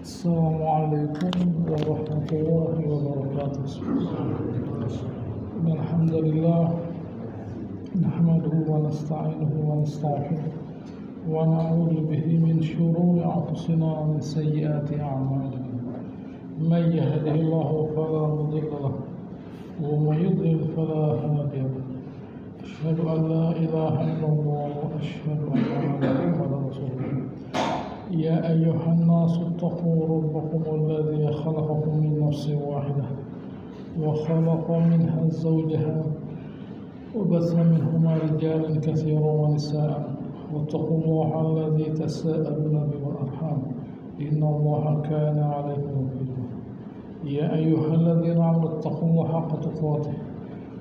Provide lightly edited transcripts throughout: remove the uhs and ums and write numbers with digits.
السلام عليكم ورحمة الله وبركاته. إن الحمد لله نحمده ونستعينه ونستغفره ونعوذ به من شرور أنفسنا ومن سيئات أعمالنا. من يهده الله فلا مضل له ومن يضلل فلا هادي له. أشهد أن لا إله إلا الله وأشهد أن محمدا رسول الله. يا أيها الناس اتقوا ربكم الذي خلقكم من نفس واحدة وخلق منها زوجها وبث منهما رجالا كثيرا ونساء واتقوا الله الذي تساءلون به والأرحام إن الله كان عليكم رقيبا. يا أيها الذين آمنوا اتقوا الله حق تقاته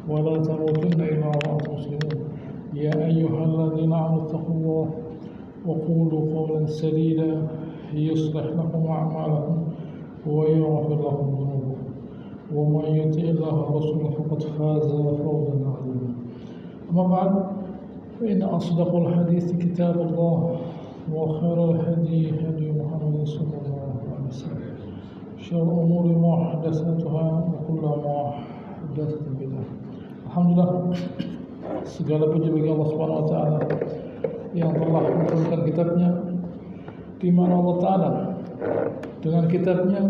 ولا تموتن إلا وأنتم مسلمون. يا أيها الذين آمنوا اتقوا الله وقولوا قولا سديدا يصلح لكم أعمالكم ويغفر لكم ذنوبكم ومن يطع الله ورسوله فقد فاز فوزا عظيما. أما بعد فإن أصدق الحديث كتاب الله وخير الهدي هدي محمد صلى الله عليه وسلم. شر الأمور محدثاتها وكل محدثة بدعة. Alhamdulillah, segala puji bagi Allah Subhanahu wa taala yang telah menurunkan kitabnya, di mana Allah Ta'ala dengan kitabnya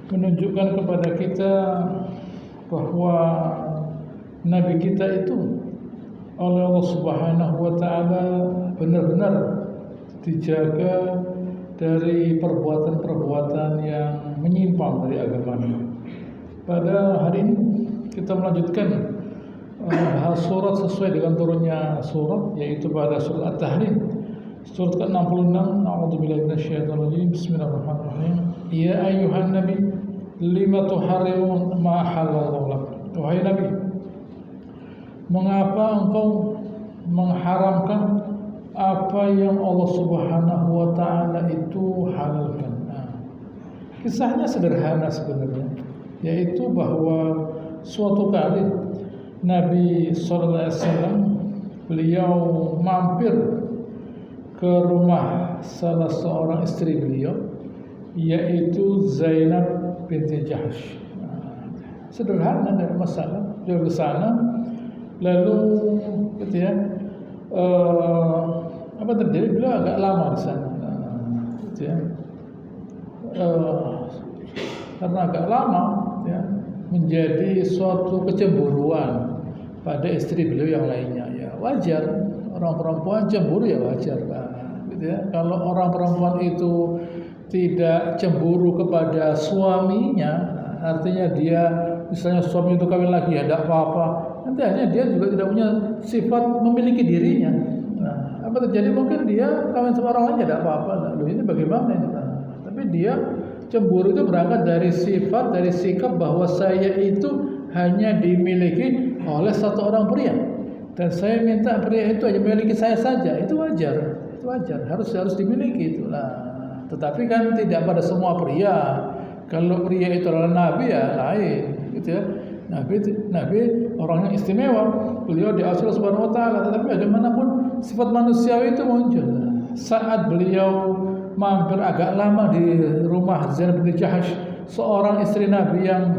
menunjukkan kepada kita bahwa Nabi kita itu oleh Allah Subhanahu wa Ta'ala benar-benar dijaga dari perbuatan-perbuatan yang menyimpang dari agamanya. Pada hari ini kita melanjutkan bahas surat sesuai dengan turunnya surat, yaitu pada surat At-Tahrim, surat ke-66. A'udzubillahi minasyaitonir rajim. Bismillahirrahmanirrahim. Ya ayyuhan nabi lima tuharrimu ma halallahu lak. Wahai nabi, mengapa engkau mengharamkan apa yang Allah Subhanahu wa taala itu halalkan? Kisahnya sederhana sebenarnya, yaitu bahwa suatu kali Nabi sallallahu alaihi wasallam beliau mampir ke rumah salah seorang istri beliau, yaitu Zainab binti Jahsh. Sederhana, tidak masalah. Beliau ke sana, lalu gitu ya, apa terjadi? Beliau agak lama di sana, gitu ya. Karena agak lama, ya, menjadi suatu kecemburuan pada istri beliau yang lainnya. Ya wajar, orang perempuan cemburu ya wajar, gitu ya. Kalau orang perempuan itu tidak cemburu kepada suaminya, artinya dia misalnya suami itu kawin lagi ya tidak apa-apa, nanti akhirnya dia juga tidak punya sifat memiliki dirinya. Nah, apa terjadi? Mungkin dia kawin sama orang lain ya tidak apa-apa. Lalu ini bagaimana ini? Tapi dia cemburu itu berangkat dari sifat, dari sikap bahwa saya itu hanya dimiliki oleh satu orang pria dan saya minta pria itu hanya memiliki saya saja. Itu wajar, harus dimiliki itu. Nah, tetapi kan tidak pada semua pria. Kalau pria itu adalah nabi ya lain, gitu ya. Nabi orang yang istimewa, beliau diatur Subhanahu wa taala. Tetapi bagaimanapun sifat manusiawi itu muncul. Saat beliau mampir agak lama di rumah Zainab binti Jahsh, seorang istri Nabi yang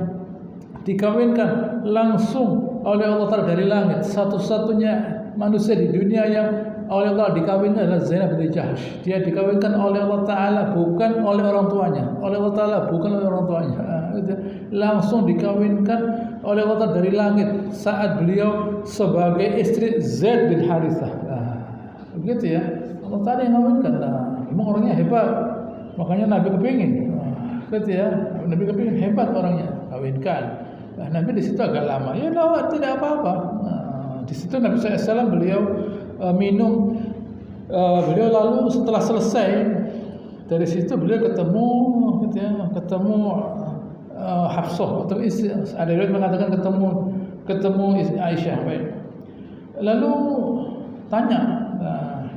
dikawinkan langsung oleh Allah Ta'ala dari langit. Satu-satunya manusia di dunia yang oleh Allah dikawinkan adalah Zainab binti Jahsh. Dia dikawinkan oleh Allah Ta'ala, bukan oleh orang tuanya. Oleh Allah Ta'ala, bukan oleh orang tuanya. Langsung dikawinkan oleh Allah Ta'ala dari langit saat beliau sebagai istri Zaid bin Harithah. Begitu ya, Allah Ta'ala yang mengawinkan. Memang orangnya hebat, makanya Nabi kepingin, gitu ya. Nabi kepingin hebat orangnya, kawinkan. Nah, Nabi di situ agak lama, ya lawat tidak apa-apa. Di situ Nabi SAW beliau minum, beliau lalu setelah selesai dari situ beliau ketemu, gitu ya, ketemu Hafsah atau istri. Ada yang mengatakan ketemu Aisyah. Baik. Lalu tanya,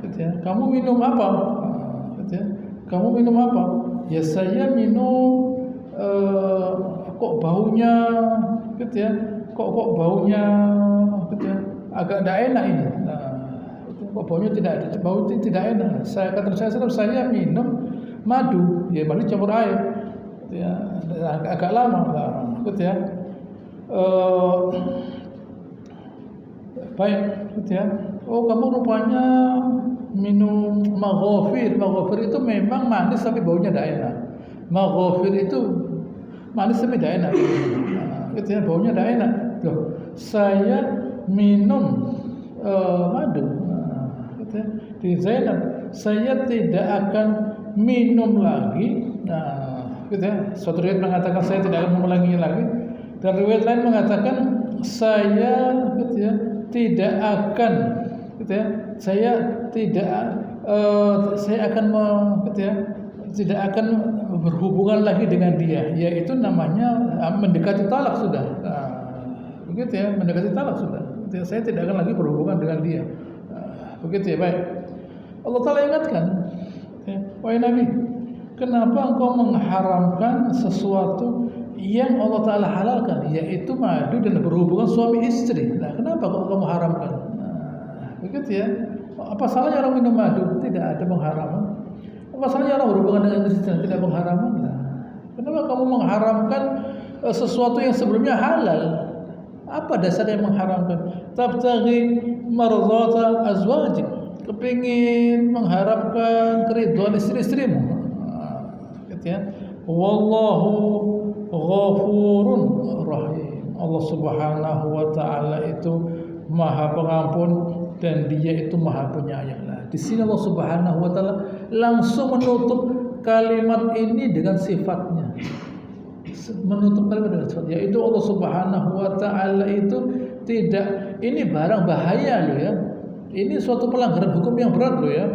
gitu ya, kamu minum apa? Kamu minum apa? Ya saya minum kok baunya, gitu ya. Kok baunya, gitu ya. Agak tidak enak ini. Kok baunya tidak enak. Saya kata saya minum madu, ya madu campur air, gitu ya, agak lama, gitu ya. Baik, gitu ya. Oh, kamu rupanya minum maghfir. Maghfir itu memang manis tapi baunya tidak enak. Maghfir itu manis tapi tidak enak. Gitu ya, baunya tidak enak. Loh, saya minum madu. Gitu ya. Di Zainab, saya tidak akan minum lagi. Gitu ya. Suatu riwayat mengatakan saya tidak akan mengulangi lagi. Dan riwayat lain mengatakan saya, gitu ya, tidak akan, gitu ya, saya akan gitu ya, tidak akan berhubungan lagi dengan dia, yaitu namanya mendekati talak sudah, begitu ya, mendekati talak sudah. Gitu ya, saya tidak akan lagi berhubungan dengan dia, begitu ya. Baik, Allah Taala ingatkan, ya, wahai Nabi, kenapa engkau mengharamkan sesuatu yang Allah Ta'ala halalkan, yaitu madu dan berhubungan suami istri. Nah, kenapa kok kamu haramkan? Begitu ya. Apa salahnya orang minum madu? Tidak ada pengharaman. Apa salahnya orang berhubungan dengan istri? Tidak pengharaman. Nah, kenapa kamu mengharamkan sesuatu yang sebelumnya halal? Apa dasarnya mengharamkan? Tabtaghi mardhata azwajik. Kepingin mengharapkan keridhaan istri-istrimu. Gitu ya. Wallahu Ghafurun Rahim. Allah Subhanahu wa taala itu Maha Pengampun dan Dia itu Maha Penyayang. Nah, di sini Allah Subhanahu wa taala langsung menutup kalimat ini dengan sifatnya. Menutup kalimat dengan sifatnya, yaitu Allah Subhanahu wa taala itu tidak, ini barang bahaya loh ya. Ini suatu pelanggaran hukum yang berat loh ya.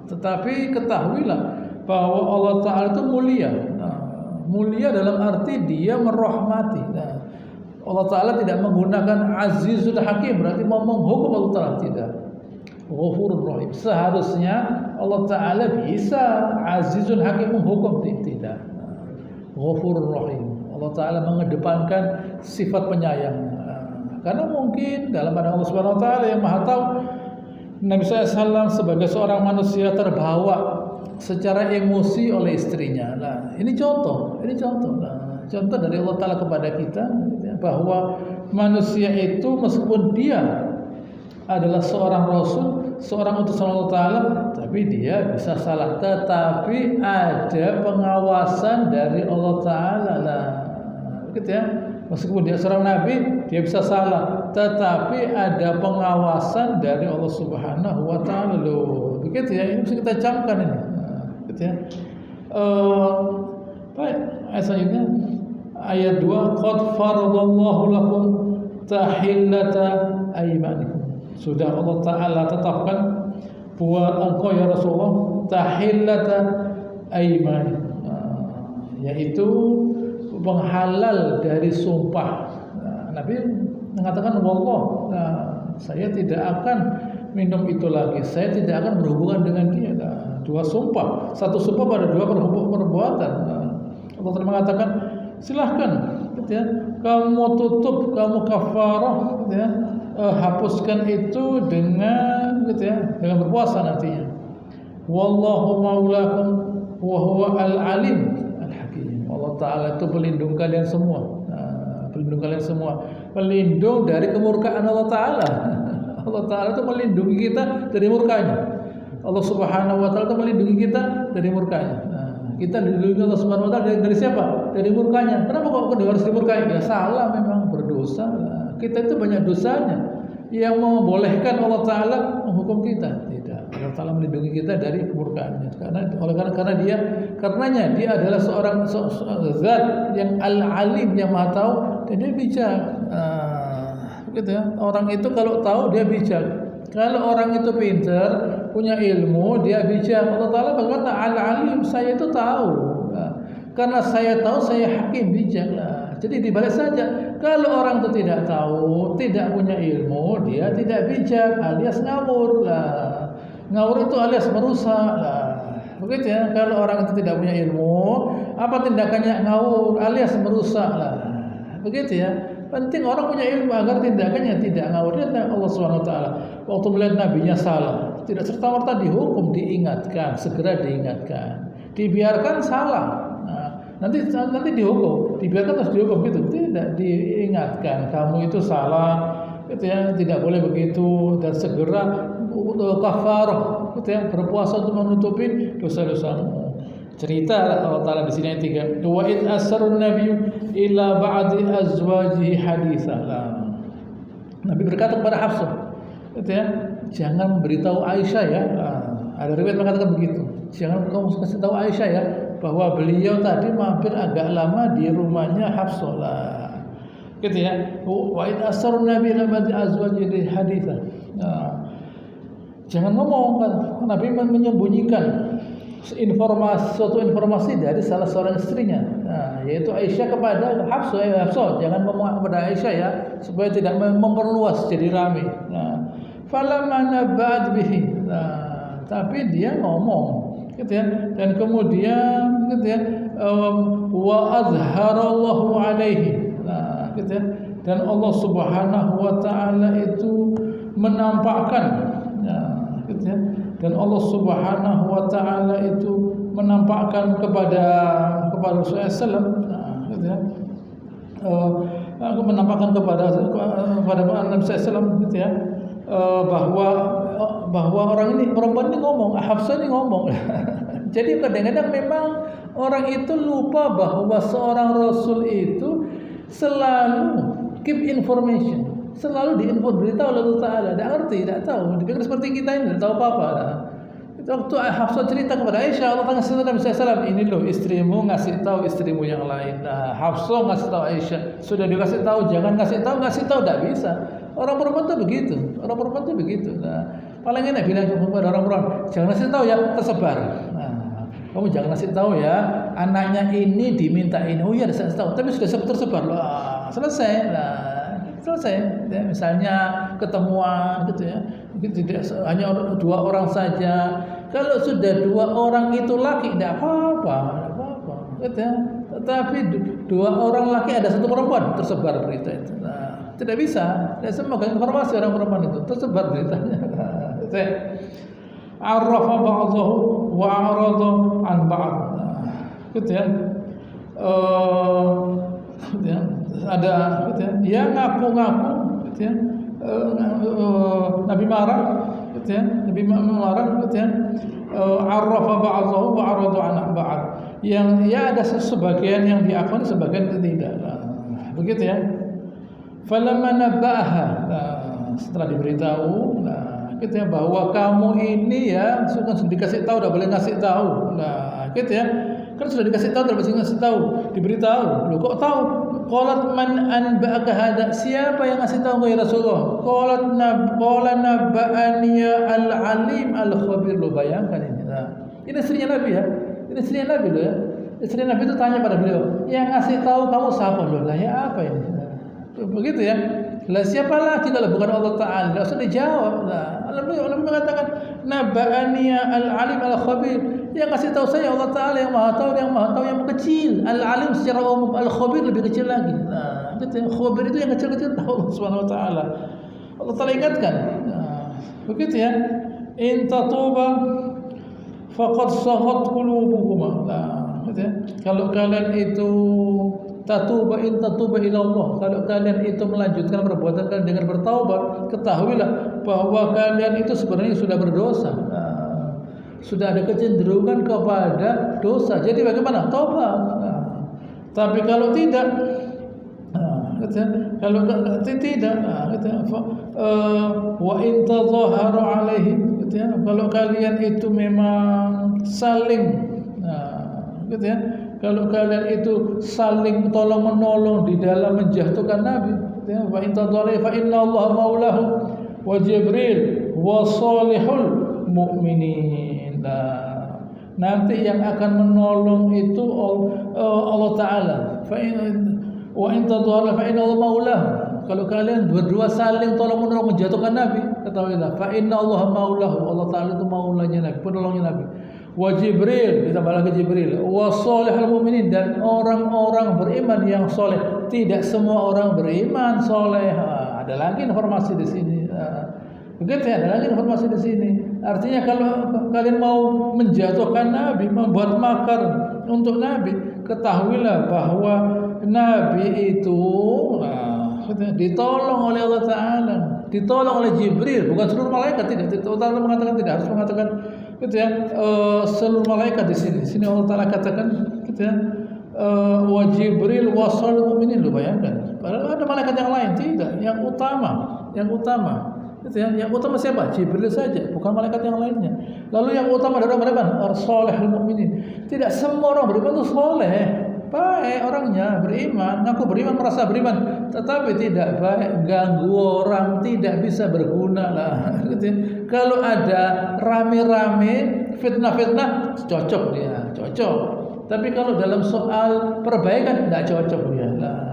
Tetapi ketahuilah bahwa Allah taala itu mulia. Mulia dalam arti dia merahmati. Nah, Allah Ta'ala tidak menggunakan azizul hakim, berarti mau menghukum. Allah Ta'ala tidak. Ghafurur Rahim. Seharusnya Allah Ta'ala bisa azizul hakim menghukum, tidak. Ghafurur Rahim. Allah Ta'ala mengedepankan sifat penyayang. Karena mungkin dalam pandangan Allah Subhanahu Wa Ta'ala yang Maha Tahu, Nabi SAW sebagai seorang manusia terbawa secara emosi oleh istrinya. Nah, ini contoh. Nah, contoh dari Allah Ta'ala kepada kita, bahwa manusia itu meskipun dia adalah seorang rasul, seorang utusan Allah Ta'ala, tapi dia bisa salah. Tetapi ada pengawasan dari Allah Ta'ala. Nah, gitu ya. Meskipun dia seorang nabi, dia bisa salah, tetapi ada pengawasan dari Allah Subhanahu wa taala loh. Begitu ya, ini bisa kita camkan ini. Gitu ya. Baik, ayat selanjutnya ayat 2, qad faradallahu lakum tahillata aymanikum. Sudah Allah Ta'ala tetapkan buat engkau ya Rasulullah tahillata aymanikum, yaitu penghalal dari sumpah. Nabi mengatakan wallah, saya tidak akan minum itu lagi, saya tidak akan berhubungan dengan dia. Dua sumpah, satu sumpah pada dua perbuatan. Allah Ta'ala mengatakan silahkan, gitu ya, kamu tutup, kamu kafarah, gitu ya, hapuskan itu dengan, gitu ya, dengan berpuasa nantinya. Wallahu maulakum wa huwa al-alim al-hakim. Allah Ta'ala itu pelindung kalian semua. Pelindung kalian semua, pelindung dari kemurkaan Allah Ta'ala. Allah Ta'ala itu melindungi kita dari murkanya. Allah Subhanahu wa taala itu melindungi kita dari murkanya. Kita dilindungi Allah Subhanahu wa taala dari siapa? Dari murkanya. Kenapa kok harus dimurkai? Ya salah, memang berdosa. Kita itu banyak dosanya yang membolehkan Allah Ta'ala menghukum kita. Tidak. Allah Ta'ala melindungi kita dari kemurkaannya. Karenanya dia adalah seorang zat yang al-alim, yang maha tahu, dan dia bijak. Gitu ya. Orang itu kalau tahu dia bijak. Kalau orang itu pintar, punya ilmu, dia bijak. Allah Ta'ala berkata al-alim, saya itu tahu. Karena saya tahu, saya hakim, bijak. Jadi dibalik saja. Kalau orang itu tidak tahu, tidak punya ilmu, dia tidak bijak, alias ngawur. Ngawur itu alias merusak. Begitu ya. Kalau orang itu tidak punya ilmu, apa tindakannya? Ngawur, alias merusak. Begitu ya. Penting orang punya ilmu agar tindakannya tidak ngawur. Dan Allah SWT waktu melihat nabinya salah, tidak serta-merta dihukum, diingatkan, segera diingatkan. dibiarkan salah. Nanti dihukum, dibiarkan terus dihukum gitu. Tidak, diingatkan kamu itu salah, gitu ya, tidak boleh begitu, dan segera kafarah, gitu ya, berpuasa untuk menutupi dosa-dosamu. Cerita Allah Taala di sini ayat 3. Wa id asrun nabiyyu ila ba'di azwajihi haditsan. Nabi berkata kepada Hafsah, gitu ya, jangan beritahu Aisyah ya. Ada riwayat mengatakan begitu. Jangan kamu kasih tahu Aisyah ya bahwa beliau tadi mampir agak lama di rumahnya Hafsah lah. Gitu ya. Wa id asrun nabiyyu ila ba'di azwajihi haditsan. Jangan ngomong kan. Nabi menyembunyikan suatu informasi dari salah seorang istrinya, yaitu Aisyah kepada Hafsah, jangan ngomong kepada Aisyah ya, supaya tidak memperluas jadi ramai. Falamma nabba'at bihi, tapi dia ngomong, gitu ya, dan kemudian, gitu ya, wa azharallahu alaihi, gitu ya, dan Allah Subhanahu wa Ta'ala itu menampakkan, gitu ya. Dan Allah Subhanahu wa Ta'ala itu menampakkan kepada Rasulullah SAW, gitu ya, menampakkan kepada Nabi SAW, gitu ya, bahwa orang ini, perempuan ini ngomong, Hafsah ini ngomong. Jadi kadang-kadang memang orang itu lupa bahwa seorang Rasul itu selalu keep information. Selalu diberitahu oleh Allah Ta'ala. Tidak ngerti, tidak tahu. Dipikir seperti kita ini, tidak tahu apa-apa. Waktu Hafsah cerita kepada Aisyah, Allah Ta'ala ngasih tahu Nabi SAW, ini loh istrimu ngasih tahu istrimu yang lain. Hafsah ngasih tahu Aisyah, sudah dikasih tahu, jangan ngasih tahu, tidak bisa. Orang perempuan itu begitu. Paling enak bilang kepada orang perempuan, jangan ngasih tahu ya, tersebar. Kamu jangan ngasih tahu ya, anaknya ini diminta ini. Oh iya, saya tahu, tapi sudah tersebar. Selesai. Ya, misalnya ketemuan gitu ya, tidak hanya 2 orang saja. Kalau sudah 2 orang itu laki, tidak apa-apa, gitu ya. Tetapi 2 orang laki ada 1 perempuan, tersebar berita itu. Tidak bisa. Ya, semoga informasi orang perempuan itu tersebar beritanya. Arrafa ba'dahu wa a'rada an ba'd. Gitu ya. Gitu ya. Ada, gitu ya, yang ngaku-ngaku, gitu ya, Nabi marah, gitu ya, gitu ya, arrafa ba'dahu wa a'rada an ba'd. Yang ya ada sebagian yang diakui, sebagian tidak. Begitu ya. Falamma nabba'aha, setelah diberitahu, gitu ya, bahwa kamu ini ya sudah dikasih tahu, tidak boleh ngasih tahu. Gitu ya. Kan sudah dikasih tahu, tidak boleh ngasih tahu, diberitahu. Loh kok tahu? Qalat man anba'aka hada? Siapa yang ngasih tahu ya Rasulullah? Qala nabba'ani al-alim al-khabir. Lo bayangkan ini. Ini istrinya Nabi ya. Ini istrinya Nabi loh ya. Istri Nabi itu tanya pada beliau, yang ngasih tahu kamu siapa? Loh lah ya apa ini? Begitu ya. Lah siapa lagi kalau bukan Allah Ta'ala? Tidak usah dijawab. Allah mengatakan nabba'ani al-alim al-khabir. Yang kasih tahu saya Allah Ta'ala yang maha tahu, yang kecil. Al-alim secara umum, al-khabir lebih kecil lagi. Gitu. Khabir itu yang kecil-kecil tahu Allah Subhanahu wa Ta'ala. Allah Ta'ala ingatkan. Begitu ya. In tatuba faqad saghat qulubuhuma. Gitu ya. Kalau kalian itu tatuba ila Allah, kalau kalian itu melanjutkan perbuatan kalian dengan bertaubat, ketahuilah bahwa kalian itu sebenarnya sudah berdosa. Sudah ada kecenderungan kepada dosa. Jadi bagaimana? Taubat. Tapi kalau tidak, kalau tidak, wa in tadhaharu alaihi, kalau kalian itu memang saling, gitu ya. Kalau kalian itu saling tolong menolong di dalam menjatuhkan Nabi, ya, wa in tadhaharu fa inna Allah maulahu wa Jibril wa salihul mu'minin. Nanti yang akan menolong itu Allah Ta'ala. Wa in tadhaharu fa inna Allah maulahu. Kalau kalian berdua saling tolong menolong menjatuhkan Nabi, ketahuilah fa inna Allah maulahu. Allah Ta'ala itu maulanya Nabi, penolongnya Nabi. Wa Jibril, ditambah lagi Jibril, wa salihul mu'minin, dan orang-orang beriman yang soleh. Tidak semua orang beriman soleh. Ada lagi informasi di sini. Begitu ya, ada lagi informasi di sini. Artinya kalau kalian mau menjatuhkan Nabi, membuat makar untuk Nabi, ketahuilah bahwa Nabi itu ditolong oleh Allah Taala, ditolong oleh Jibril, bukan seluruh malaikat. Tidak, Allah mengatakan tidak, harus mengatakan seluruh malaikat di sini. Sini Allah Taala katakan wa Jibril wasal mukminin, lu bayangkan. Padahal ada malaikat yang lain, tidak. Yang utama siapa? Jibril saja, bukan malaikat yang lainnya. Lalu yang utama adalah beriman, salihul mukminin. Tidak semua orang beriman itu saleh, baik orangnya, beriman, ngaku beriman, merasa beriman, tetapi tidak baik, ganggu orang, tidak bisa berguna lah. Kalau ada rame-rame fitnah-fitnah, cocok dia, cocok. Tapi kalau dalam soal perbaikan tidak cocok dia. Nah,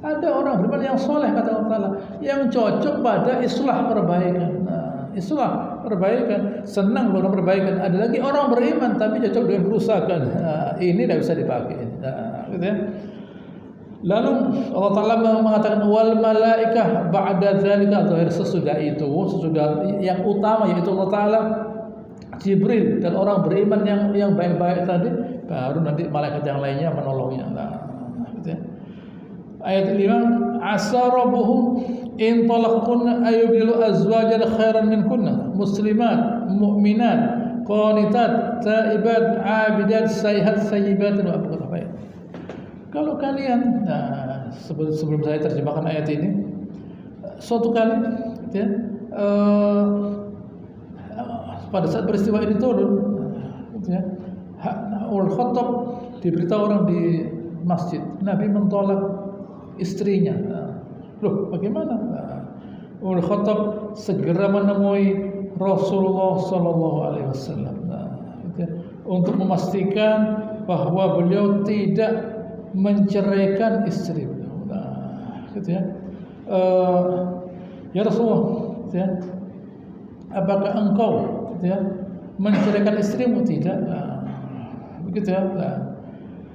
ada orang beriman yang soleh kata Allah Taala, yang cocok pada islah perbaikan. Nah, islah perbaikan, senang orang perbaikan. Ada lagi orang beriman tapi cocok dengan kerusakan. Nah, ini tidak bisa dipakai. Nah, gitu ya. Lalu Allah Taala mengatakan wal malaikah ba'da dzalika, sesudah yang utama yaitu Allah Taala, Jibril dan orang beriman yang baik-baik tadi, baru nanti malaikat yang lainnya menolongnya. Nah, gitu ya. Ayat 5, asa rabbuhum in talaqkunna ayyubdilu azwajan khairan minkunna muslimat mu'minat qanitat taibat abidat sayyihat sayyibatin wa abghar. Kalau kalian, sebelum saya terjemahkan ayat ini, suatu kali gitu ya, pada saat peristiwa ini turun, gitu ya, Al-Khattab diberitahu orang di masjid, Nabi mentolak istrinya. Loh, bagaimana? Al-Khattab segera menemui Rasulullah Sallallahu Alaihi Wasallam untuk memastikan bahwa beliau tidak menceraikan istri beliau. Gitu ya. Ya Rasulullah, gitu ya, apakah engkau gitu ya, menceraikan istrimu? Tidak. Begitu ya.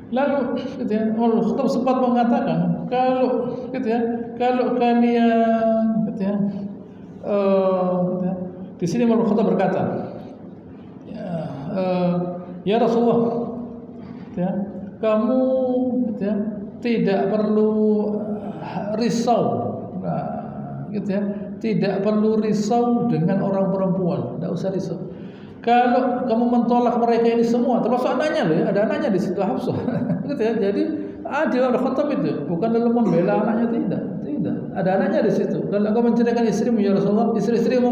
Lalu gitu ya, Al-Khattab sempat mengatakan kalau gitu ya, kalau kalian gitu ya, gitu ya, di sini Al-Khattab berkata, ya Rasulullah, gitu ya, kamu gitu ya, tidak perlu risau, gitu ya, tidak perlu risau dengan orang perempuan, tidak usah risau. Kalau kamu mentolak mereka ini semua, termasuk anaknya loh ya, ada anaknya di situ Hafsah, gitu ya. Jadi adil Al-Khattab itu, bukan dalam membela anaknya, tidak. Ada anaknya di situ. Kalau engkau menceraikan istrimu ya Rasulullah, istri-istrimu,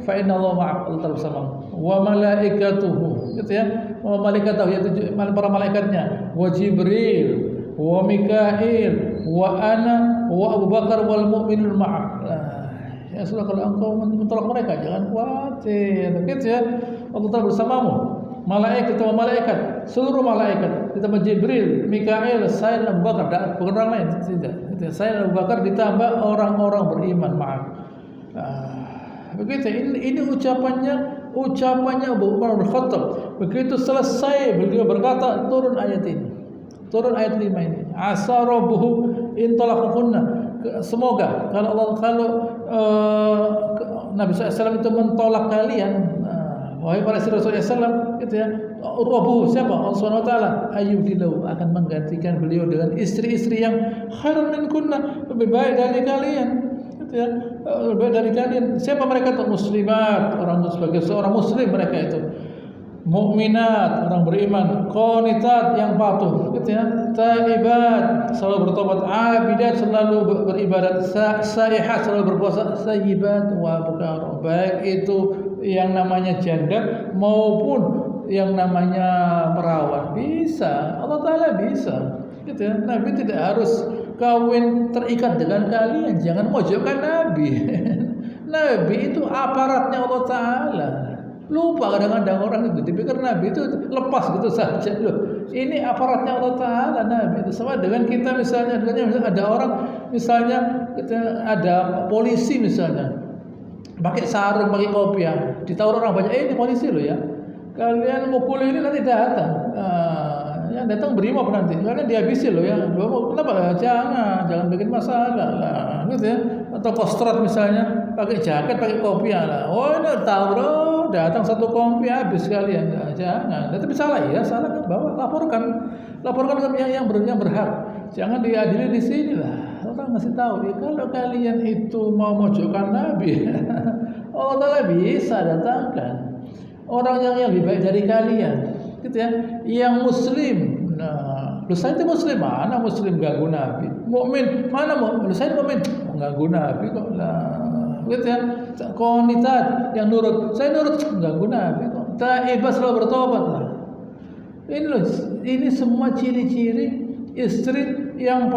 fa inna Allah ma'ak, Allah bersamamu, wa malaikatuhu, gitu ya, wa malaikatuhu, yaitu para malaikatnya, wa Jibril, wa Mikail, wa ana, wa Abu Bakar wal mu'minun ma'ak. Ya sudah, kalau engkau mentolak mereka jangan khawatir, gitu ya. Allah Ta'ala bersamamu, malaikat, seluruh malaikat, ditambah Jibril, Mikail, saya dan Abu Bakar, bukan orang lain, tidak. Saya dan Abu Bakar ditambah orang-orang beriman, maaf. Begitu. Ini ucapannya Abu Bakar Al-Khattab. Begitu selesai beliau berkata, turun ayat 5 ini. Asa rabbuhu in talaqkunna. Semoga kalau Nabi SAW itu mentolak kalian, wahai para istri Rasulullah SAW, gitu ya, Rabbuhu siapa? Allah SWT ayyubdilahu, akan menggantikan beliau dengan istri-istri yang khairan minkunna, lebih baik dari kalian, gitu ya, lebih baik dari kalian. Siapa mereka itu? Muslimat, sebagai seorang muslim mereka itu, mukminat, orang beriman, qanitat, yang patuh, gitu ya, taibat, selalu bertobat, abidat, selalu beribadat, saihat, selalu berpuasa, sayyibat wa abkar, baik itu yang namanya janda maupun yang namanya perawan, bisa. Allah Taala bisa, gitu ya. Nabi tidak harus kawin terikat dengan kalian, jangan mojokkan Nabi. Nabi itu aparatnya Allah Taala. Lupa kadang-kadang orang itu dipikir Nabi itu lepas gitu saja. Loh, ini aparatnya Allah Ta'ala. Nabi itu sama dengan kita misalnya ada orang, misalnya kita ada polisi misalnya pakai sarung, pakai kopiah, ditaruh orang banyak, ini polisi loh ya, kalian mukul ini nanti datang, yang datang brimob nanti, kalian dihabisi loh ya. Kenapa? Jangan bikin masalah lah, gitu ya. Atau kostrat misalnya pakai jaket, pakai kopiah lah, oh ini tawuran Oh, datang satu kompi habis kalian. Nah, jangan. Tapi salah ya, salah kan bawa laporkan ke yang berhak. Jangan diadili di sini lah. Orang ngasih tahu, kalau kalian itu mau mojokkan Nabi, Allah Taala bisa datangkan orang yang lebih baik dari kalian, gitu ya, yang Muslim. Nah, lu saya itu Muslim, mana Muslim ganggu Nabi? Mukmin, mana mukmin? Lu saya mukmin, ganggu Nabi kok lah, gitu ya. Qanitat yang nurut, saya nurut, ganggu Nabi kok. Taibah selalu bertobat lah. Ini loh, ini semua ciri-ciri istri yang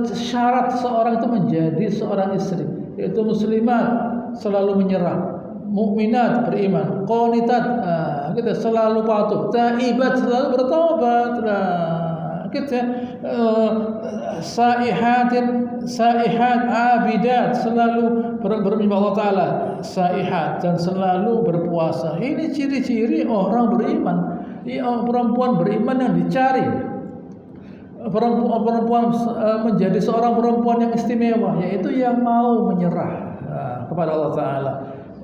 syarat seorang itu menjadi seorang istri, yaitu muslimat selalu menyerah, mukminat beriman, qanitat kita selalu patuh, taibat selalu bertobat kita saihat abidat selalu menyembah Allah Taala, saihat dan selalu berpuasa. Ini ciri-ciri orang beriman. Perempuan beriman yang dicari, perempuan menjadi seorang perempuan yang istimewa, yaitu yang mau menyerah kepada Allah Taala,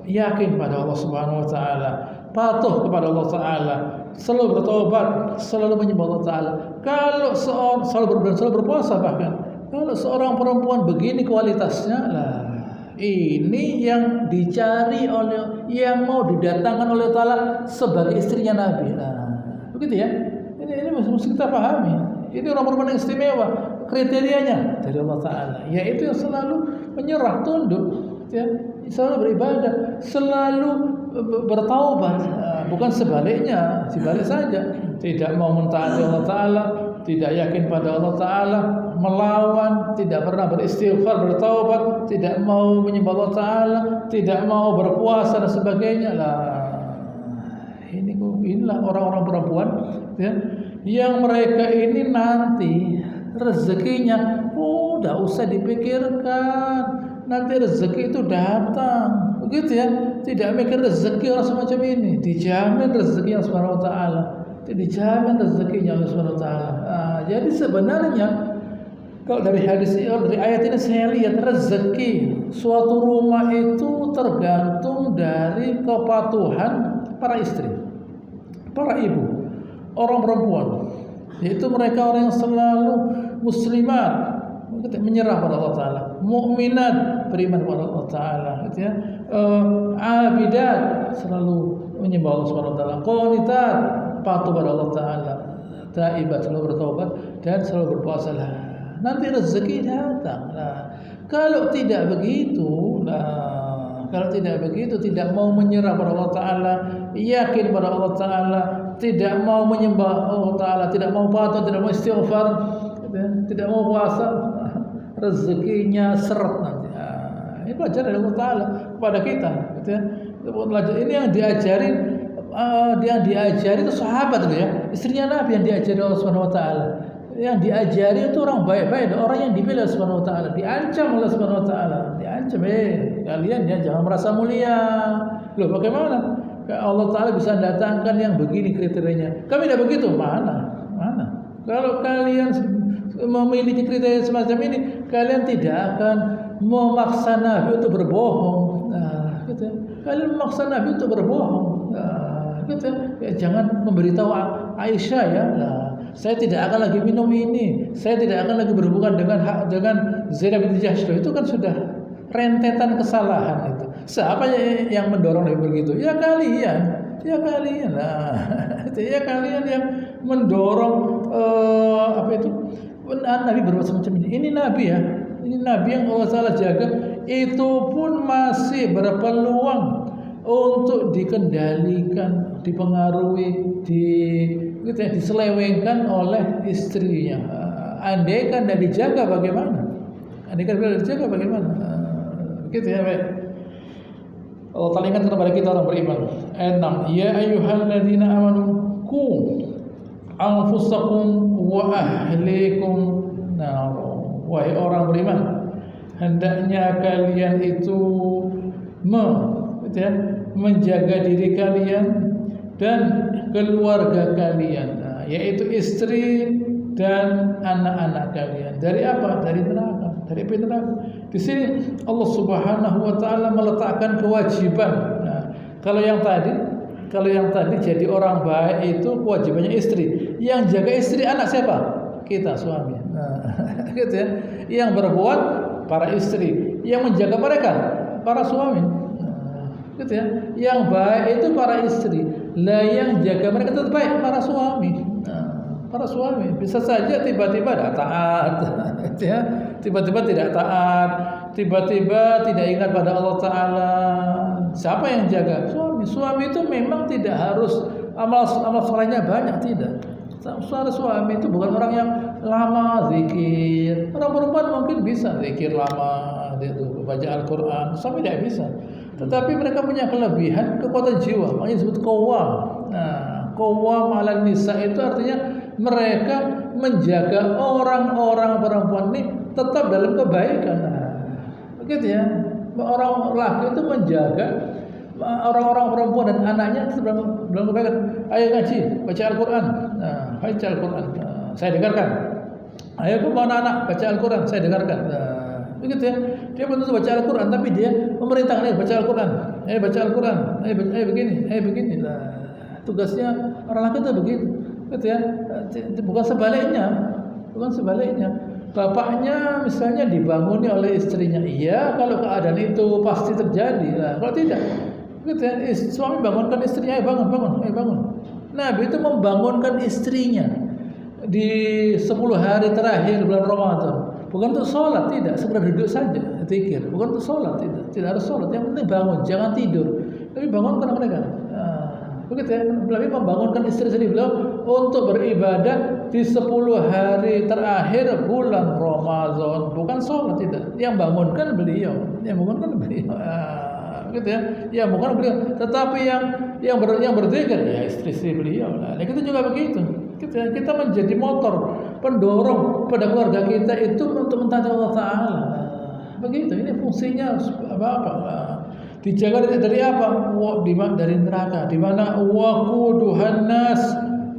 yakin pada Allah Subhanahu Wa Taala, patuh kepada Allah Taala, selalu bertobat, selalu menyembah Allah Taala. Kalau seorang selalu berpuasa, bahkan kalau seorang perempuan begini kualitasnya lah, ini yang dicari oleh, yang mau didatangkan oleh Allah Taala sebagai istrinya Nabi. Nah, begitu ya. Ini mesti kita pahami. Ini orang perempuan yang istimewa, kriterianya dari Allah Taala, yaitu yang selalu menyerah, tunduk, ya, selalu beribadah, selalu bertaubat, bukan sebaliknya, sebalik saja, tidak mau mentaati Allah Taala, tidak yakin pada Allah Taala, melawan, tidak pernah beristighfar, bertaubat, tidak mau menyembah Allah Taala, tidak mau berpuasa dan sebagainya lah. Inilah orang-orang perempuan, ya, yang mereka ini nanti rezekinya udah usah dipikirkan, nanti rezeki itu datang, begitu ya. Tidak mikir rezeki orang semacam ini, dijamin rezeki Allah Subhanahu Wa Taala, dijamin rezekinya Allah Subhanahu Wa Taala. Jadi sebenarnya kalau dari hadis ini, dari ayat ini saya lihat rezeki suatu rumah itu tergantung dari kepatuhan para istri, para ibu, orang perempuan, yaitu mereka orang yang selalu muslimat, menyerah pada Allah Taala, mukminat, beriman kepada Allah Taala, gitu ya, abidat, selalu menyembah Allah Subhanahu Wa Taala, qanitat, patuh pada Allah Taala, taibat, selalu bertobat dan selalu berpuasa lah. Nanti rezeki datang. Nah, kalau tidak begitu, kalau tidak begitu, tidak mau menyerah pada Allah Taala, yakin pada Allah Taala, tidak mau menyembah Allah Taala, tidak mau patuh, tidak mau istighfar, tidak mau puasa, rezekinya seret nanti. Ini pelajaran dari Allah Taala kepada kita, gitu ya. Ini yang diajari itu sahabat, gitu ya, istrinya Nabi yang diajari Allah Subhanahu Wa Taala. Yang diajari itu orang baik-baik, orang yang dipilih Allah Subhanahu Wa Taala, diancam oleh Subhanahu Wa Taala, diancam, kalian ya jangan merasa mulia. Loh, bagaimana? Allah Taala bisa datangkan yang begini kriterianya. Kami tidak begitu, mana? Kalau kalian memiliki kriteria semacam ini, kalian tidak akan memaksa Nabi untuk berbohong. Nah, gitu. Kalian memaksa Nabi untuk berbohong. Nah, gitu. Ya, jangan memberitahu Aisyah ya. Nah, saya tidak akan lagi minum ini, saya tidak akan lagi berhubungan dengan Zainab binti Jahsy. Itu kan sudah rentetan kesalahan itu. Siapa yang mendorong Nabi begitu? Ya kalian. Nah, itu ya kalian yang mendorong Nabi berbuat semacam ini. Ini Nabi ya, ini Nabi yang Allah Taala jaga. Itu pun masih berpeluang untuk dikendalikan, dipengaruhi, diselewengkan oleh istrinya. Andaikan tidak dijaga bagaimana? Gitu ya, baik. Allah Ta'ala ingatkan kepada kita orang beriman. Ayat 6. Ya ayyuhalladzina amanu qu anfusakum wa ahlikum nar. Wahai orang beriman, hendaknya kalian itu menjaga diri kalian dan keluarga kalian, yaitu istri dan anak-anak kalian. Dari apa? Dari neraka. Dari api neraka. Di sini Allah Subhanahu Wa Taala meletakkan kewajiban Kalau yang tadi jadi orang baik itu kewajibannya istri. Yang jaga istri anak siapa? Kita suami. Nah, gitu ya. Yang berbuat para istri, yang menjaga mereka para suami. Nah, gitu ya. Yang baik itu para istri. Lah yang jaga mereka tetap baik para suami. Nah, para suami bisa saja tiba-tiba tidak taat, gitu ya. Tiba-tiba tidak taat, tiba-tiba tidak ingat pada Allah Taala. Siapa yang jaga? Suami. Suami itu memang tidak harus amal solehnya banyak, tidak. Suami itu bukan orang yang lama zikir. Orang perempuan mungkin bisa zikir lama, baca Al-Quran. Suami tidak bisa. Tetapi mereka punya kelebihan, kekuatan jiwa. Makanya disebut qawwam. Nah, qawwam 'alan nisa itu artinya mereka menjaga orang-orang perempuan ini tetap dalam kebaikan. Nah, begitu ya. Orang laki itu menjaga orang-orang perempuan dan anaknya dalam kebaikan. Ayo ngaji, baca Al-Quran. Nah, baca Al-Quran. Saya dengarkan. Ayo ke mana anak baca Al-Quran, saya dengarkan. Nah, begitu ya. Dia belum tentu baca Al-Quran, tapi dia memerintahkan dia baca Al-Quran. Ayo baca Al-Quran. Ayo begini. Nah, tugasnya orang laki itu begitu. Gitu ya. Bukan sebaliknya. Bapaknya misalnya dibanguni oleh istrinya. Iya, kalau keadaan itu pasti terjadi. Nah, kalau tidak, gitu ya. Suami bangunkan istrinya, ayo bangun. Nabi itu membangunkan istrinya di 10 hari terakhir bulan Ramadan. Bukan untuk sholat, tidak. Sekedar duduk saja, zikir. Bukan untuk sholat, tidak. Tidak harus sholat. Yang penting bangun, jangan tidur. Tapi bangunkan mereka. Begitu ya. Nabi membangunkan istri beliau untuk beribadah di 10 hari terakhir bulan Ramadan. Bukan sholat, tidak. Yang bangunkan beliau. Gitu ya. Yang bukan beliau. Tetapi yang berzikir ya istri beliau. Nah, kita juga begitu. Kita menjadi motor pendorong pada keluarga kita itu untuk mentaati Allah Taala. Begitu. Ini fungsinya apa? Dijaga dari apa? Dari neraka. Di mana waquduhan nas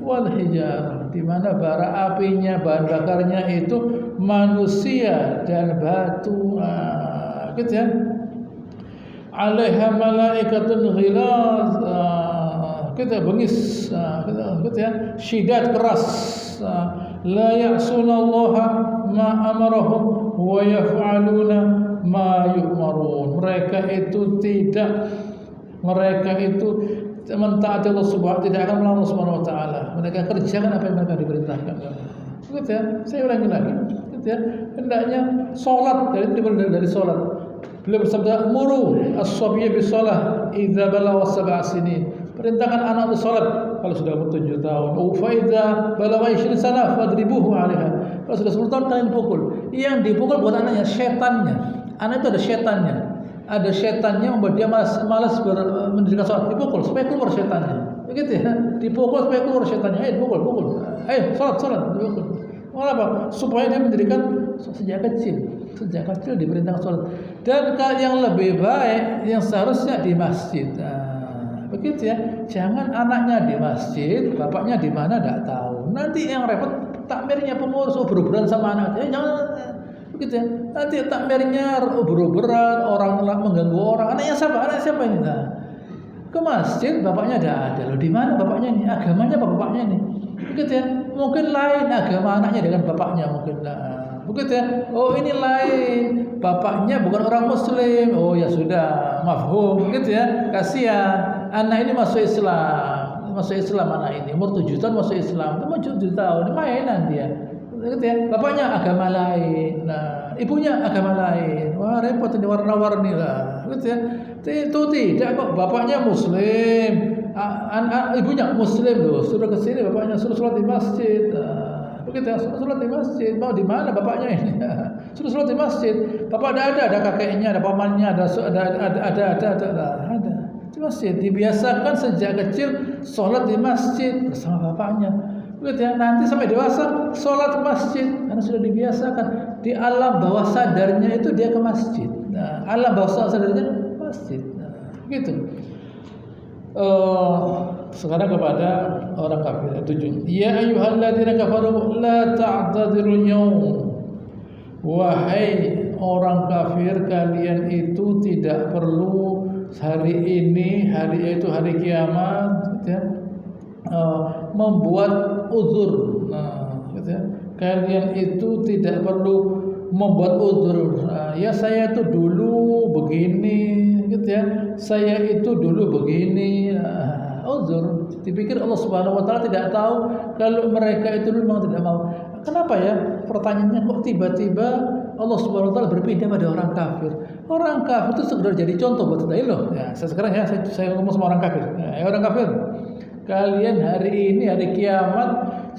wal hijarah. Di mana bara apinya, bahan bakarnya itu manusia dan batu. Gitu ya. 'Alaiha malaikatun ghilaz. Kita bengis, gitu ya. Syidat keras. La ya'sunallaha ma amarahum wa yaf'aluna ma yu'marun. Mereka itu mentaati Allah Subhanahu, tidak akan melawan Allah Subhanahu wa taala. Mereka kerjakan apa yang mereka diperintahkan. Gitu ya. Saya ulangi lagi. Gitu ya. Hendaknya salat dari salat. Beliau bersabda, "Muru as-sabiyya bis-shalah idza balagha 7 sinin." Perintahkan anak untuk salat kalau sudah umur 7 tahun. Fa idza balagha 20 sana fadribuhu 'alaiha. Kalau sudah 10 tahun kalian pukul. Yang dipukul bukan anaknya, setannya. Anak itu ada setannya. Ada setannya membuat dia malas mendirikan salat. Dipukul supaya keluar setannya. Begitu ya. Dipukul supaya keluar setannya. Ayo pukul. Ayo salat dipukul. Kenapa? Supaya dia mendirikan sejak kecil diperintahkan salat. Dan yang lebih baik yang seharusnya di masjid. Begitu ya. Jangan anaknya di masjid, bapaknya di mana tidak tahu. Nanti yang repot takmirnya pengurus ubur-uburan sama anaknya. Jangan begitu ya. Nanti takmirnya ubur-uburan, orang mengganggu orang. Anaknya siapa ini? Nah, ke masjid bapaknya tidak ada. Loh, di mana bapaknya ini? Agamanya apa bapaknya ini? Begitu ya. Mungkin lain agama anaknya dengan bapaknya mungkin. Begitu ya. Oh, ini lain. Bapaknya bukan orang muslim. Oh, ya sudah, mafhum gitu ya. Kasihan. Anak ini masuk Islam anak ini. Umur 7 tahun masuk Islam. Umur 7 tahun, mainan dia. Gitu ya. Bapaknya agama lain. Nah, ibunya agama lain. Wah, repot ini warna-warni lah. Gitu ya. Itu tidak kok. Bapaknya muslim. Ibunya muslim loh. Suruh ke sini bapaknya suruh sholat di masjid. Begitu ya, suruh sholat di masjid. Mau di mana bapaknya ini? Suruh sholat di masjid. Bapak ada kakeknya, ada pamannya, ada di masjid. Dibiasakan sejak kecil sholat di masjid bersama bapaknya. Begitu ya. Nanti sampai dewasa sholat ke masjid karena sudah dibiasakan. Di alam bawah sadarnya itu dia ke masjid. Nah, alam bawah sadarnya masjid. Nah, begitu. Sekarang kepada orang kafir. 7. Ya ayyuhalladzina kafaru la ta'tadzirul yaum. Wahai orang kafir, kalian itu tidak perlu hari ini, yaitu hari kiamat, gitu ya, membuat uzur. Nah, gitu ya, kalian itu tidak perlu membuat uzur. Ya saya itu dulu begini, gitu ya. Saya itu dulu begini. Uzur. Dipikir Allah Subhanahu wa taala tidak tahu kalau mereka itu memang tidak mau. Kenapa ya? Pertanyaannya kok tiba-tiba Allah Subhanahu wa taala berpindah pada orang kafir. Orang kafir itu sekedar jadi contoh buat kita loh. Ya, sekarang ya saya ngomong sama orang kafir. Ya, orang kafir. Kalian hari ini hari kiamat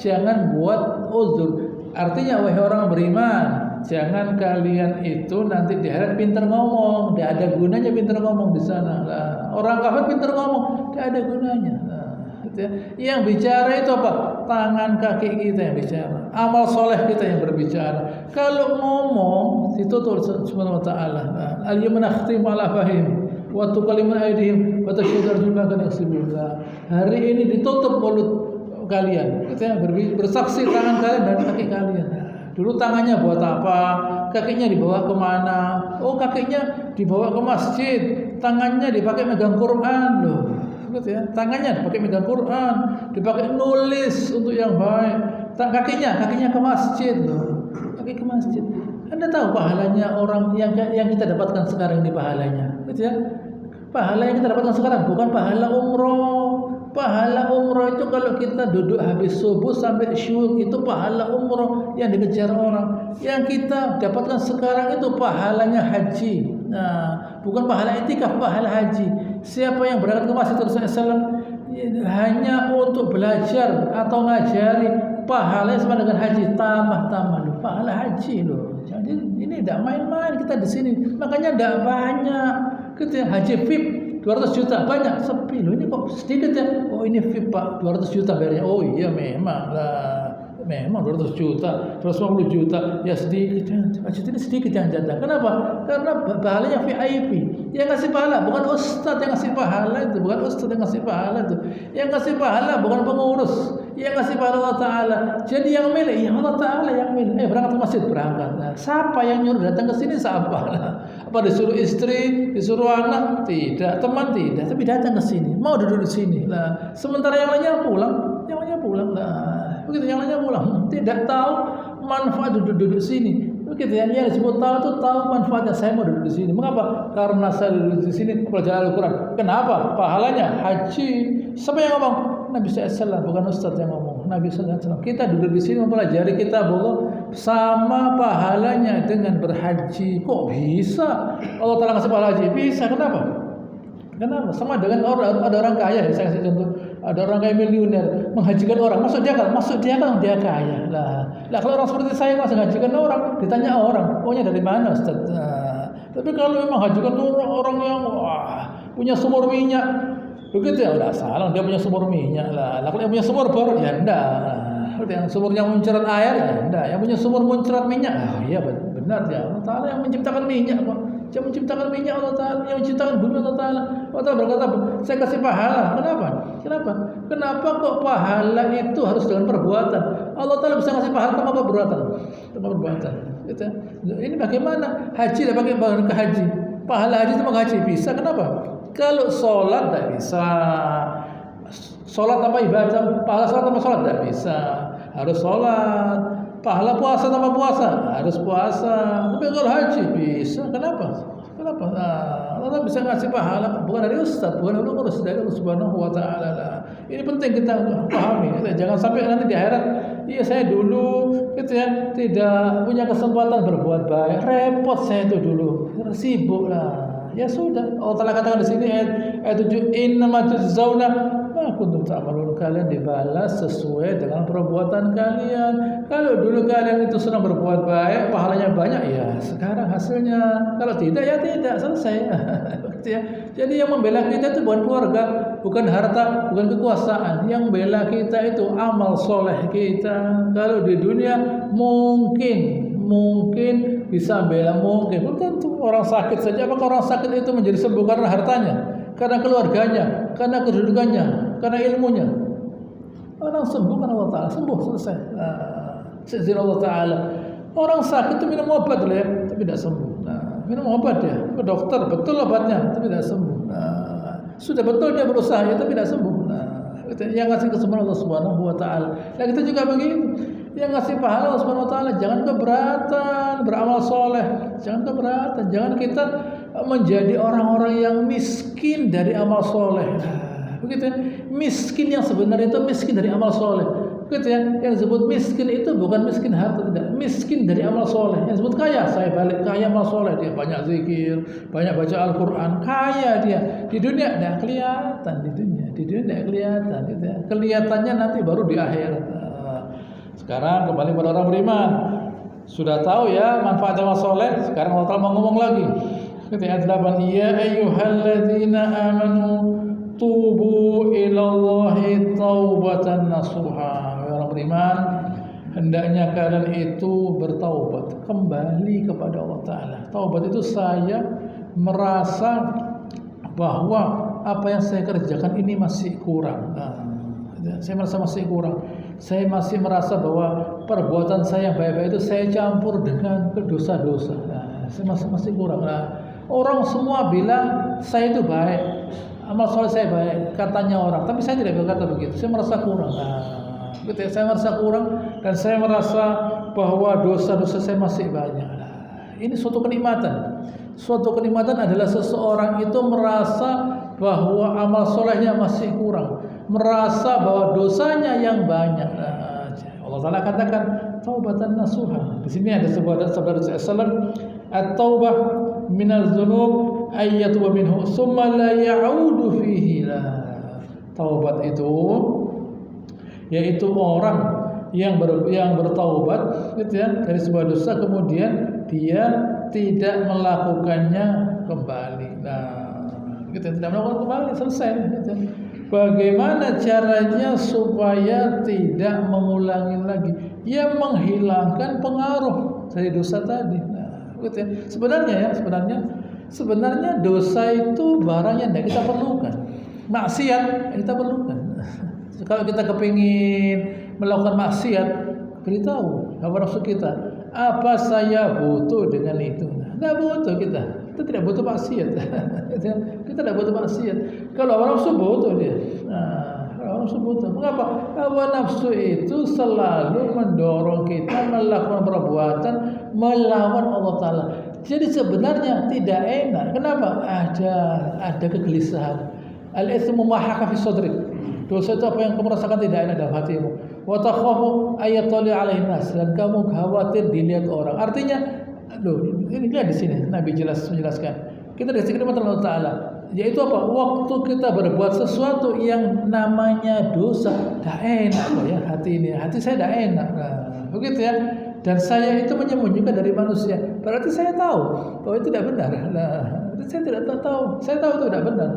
jangan buat uzur. Artinya wahai orang beriman, jangan kalian itu nanti di akhirat pintar ngomong, tidak ada gunanya pintar ngomong di sana. Nah, orang kafir pintar ngomong, tidak ada gunanya. Nah, gitu ya. Yang bicara itu apa? Tangan kaki kita yang bicara, amal soleh kita yang berbicara. Kalau ngomong itu tuh Subhanahu wa taala. Al-yawma nakhtimu ala fahim wa tukallimuna aydihim wa tashhadu arjuluhum bima kanu yaksibun. Hari ini ditutup mulut kalian, gitu ya, bersaksi tangan kalian dan kaki kalian. Dulu tangannya buat apa? Kakinya dibawa kemana? Oh, kakinya dibawa ke masjid, tangannya dipakai megang Quran loh, gitu ya. Tangannya dipakai megang Quran, dipakai nulis untuk yang baik. Kakinya ke masjid loh, kaki ke masjid. Anda tahu pahalanya orang yang kita dapatkan sekarang ini pahalanya, gitu ya. Pahala yang kita dapatkan sekarang bukan pahala umroh. Pahala umroh itu kalau kita duduk habis subuh sampai syuhur itu pahala umroh yang dikejar orang. Yang kita dapatkan sekarang itu pahalanya haji. Nah, bukan pahala itikaf, pahala haji. Siapa yang berangkat ke Masjid Rasulullah hanya untuk belajar atau ngajari, pahalanya sama dengan haji, tambah loh, pahala haji loh. Jadi ini tidak main-main kita di sini. Makanya tidak banyak. Gitu ya, haji VIP 200 juta banyak, sepi loh. Ini kok sedikit ya? Oh ini VIP Pak 200 juta bayarnya. Oh iya memang lah, memang 200 juta, 250 juta ya sedikit. Haji ini sedikit yang jatah. Kenapa? Karena pahalanya VIP. Yang ngasih pahala bukan ustadz yang ngasih pahala itu, bukan ustadz yang ngasih pahala itu. Yang ngasih pahala bukan pengurus, yang ngasih pahala Allah Taala. Jadi yang milih ya Allah Taala yang milih. Berangkat ke masjid berangkat. Nah, siapa yang nyuruh datang ke sini? Siapa? Apa disuruh istri, disuruh anak? Tidak, teman tidak, tapi datang ke sini, mau duduk di sini. Nah, sementara yang lainnya pulang, Nah, begitu yang lainnya pulang, tidak tahu manfaat duduk sini. Begitu ya, yang disebut tahu itu tahu manfaatnya. Saya mau duduk di sini. Mengapa? Karena saya duduk di sini belajar Al-Quran. Kenapa? Pahalanya haji. Siapa yang ngomong? Nabi SAW, bukan Ustaz yang ngomong. Nabi SAW. Kita duduk di sini mempelajari kitab Allah sama pahalanya dengan berhaji. Kok bisa? Allah Taala kasih pahala haji. Bisa. Kenapa? Sama dengan ada orang kaya. Saya kasih contoh. Ada orang kaya miliuner menghajikan orang, masuk dia kan dia kaya. Lah kalau orang seperti saya masih menghajikan orang, ditanya orang, "Ohnya dari mana, Ustaz?" Nah, tapi kalau memang hajikan orang yang punya sumur minyak, begitu ya udah salah, dia punya sumur minyak lah. Kalau yang punya sumur bor ya enggak. Yang sumurnya muncrat air ya enggak. Yang punya sumur muncrat minyak, iya benar ya. Allah Taala yang menciptakan minyak kok. Yang menciptakan minyak Allah Ta'ala, yang menciptakan bumi Allah Ta'ala. Allah Ta'ala berkata, saya kasih pahala. Kenapa kok pahala itu harus dengan perbuatan? Allah Ta'ala bisa kasih pahala tanpa perbuatan. Gitu. Ini bagaimana? Haji lah pakai ke haji. Pahala haji sama haji bisa. Kenapa? Kalau sholat tidak bisa. Sholat tanpa ibadah, pahala sholat tanpa sholat tidak bisa. Harus sholat. Pahala puasa tanpa puasa harus puasa. Tapi kalau haji bisa. Kenapa? Allah bisa ngasih pahala bukan dari ustaz, bukan dari pengurus, dari Allah Subhanahu wa taala. Ini penting kita pahami. Jangan sampai nanti di akhirat, iya saya dulu gitu ya, tidak punya kesempatan berbuat baik. Repot saya itu dulu. Sibuk lah. Ya sudah. Allah Taala katakan di sini ayat 7, "Innama tujzauna ma kuntum ta'malun." Kalian dibalas sesuai dengan perbuatan kalian. Kalau dulu kalian itu sedang berbuat baik, pahalanya banyak, ya sekarang hasilnya. Kalau tidak ya tidak, selesai. Gitu ya. Jadi yang membela kita itu bukan keluarga, bukan harta, bukan kekuasaan. Yang membela kita itu amal soleh kita. Kalau di dunia mungkin bisa bela, mungkin belum tentu. Orang sakit saja, apakah orang sakit itu menjadi sembuh karena hartanya, karena keluarganya, karena kedudukannya, karena ilmunya? Orang sembuh karena Allah Ta'ala, sembuh selesai. Seizin Allah Ta'ala. Orang sakit itu minum obat ya, tapi tidak sembuh. Minum obat ya, ke dokter betul obatnya, tapi tidak sembuh. Sudah betul dia berusaha ya, tapi tidak sembuh. Yang ngasih kesembuhan Allah Subhanahu wa taala. Nah, kita juga begitu. Yang ngasih pahala Allah Subhanahu wa taala, jangan keberatan beramal soleh. Jangan keberatan, jangan kita menjadi orang-orang yang miskin dari amal soleh. Begitu ya. Miskin yang sebenarnya itu miskin dari amal soleh. Begitu ya. Yang disebut miskin itu bukan miskin harta, tidak. Miskin dari amal soleh. Yang disebut kaya, saya balik kaya amal soleh. Dia banyak zikir, banyak baca Al-Quran, kaya dia. Di dunia tidak kelihatan, di dunia tidak kelihatan. Gitu ya. Kelihatannya nanti baru di akhirat. Sekarang kembali pada orang beriman. Sudah tahu ya manfaat amal soleh. Sekarang Allah Ta'ala mau ngomong lagi. Ayat 8, ya ayyuhalladzina amanu tubu ilallahi taubatan nasuha. Orang beriman, hendaknya kalian itu bertaubat, kembali kepada Allah Ta'ala. Taubat itu saya merasa bahwa apa yang saya kerjakan ini masih kurang. Saya merasa masih kurang. Saya masih merasa bahwa perbuatan saya yang baik-baik itu saya campur dengan dosa-dosa. Saya masih kurang. Orang semua bilang saya itu baik, amal soleh saya baik, katanya orang. Tapi saya tidak berkata begitu. Saya merasa kurang. Gitu ya, saya merasa kurang dan saya merasa bahwa dosa-dosa saya masih banyak. Ini suatu kenikmatan. Suatu kenikmatan adalah seseorang itu merasa bahwa amal solehnya masih kurang, merasa bahwa dosanya yang banyak. Allah Taala katakan taubatan nasuha. Di sini ada sebuah sabda Rasulullah, at-taubah minaz dzunub ayyatuba minhu tsumma la ya'udu fihi. Taubat itu yaitu orang yang bertaubat gitu ya, dari sebuah dosa kemudian dia tidak melakukannya kembali. Kita tidak melakukan kembali, selesai gitu. Bagaimana caranya supaya tidak mengulangi lagi? Ya menghilangkan pengaruh dari dosa tadi. Gitu ya. Sebenarnya dosa itu barang yang tidak kita perlukan. Maksiat yang kita perlukan. Kalau kita kepingin melakukan maksiat, beritahu hawa nafsu kita, apa saya butuh dengan itu? Tidak butuh kita tidak butuh maksiat. Kita tidak butuh maksiat. Kalau hawa nafsu butuh dia. Hawa nafsu butuh. Mengapa? Hawa nafsu itu selalu mendorong kita melakukan perbuatan melawan Allah Ta'ala. Jadi sebenarnya tidak enak. Kenapa? Ada kegelisahan. Al-itsmu ma haka fi sadrik. Dosa itu apa yang kamu rasakan tidak enak dalam hatimu. Wa takhafu ayatali alaihi nas, dan kamu khawatir dilihat orang. Artinya, ini di sini Nabi menjelaskan. Kita dikasih nikmat Allah Ta'ala, yaitu apa? Waktu kita berbuat sesuatu yang namanya dosa, tidak enak loh ya hati ini. Hati saya tidak enak. Begitu ya. Dan saya itu menyembunyikan dari manusia. Berarti saya tahu bahwa itu tidak benar. Saya tidak tahu. Saya tahu itu tidak benar.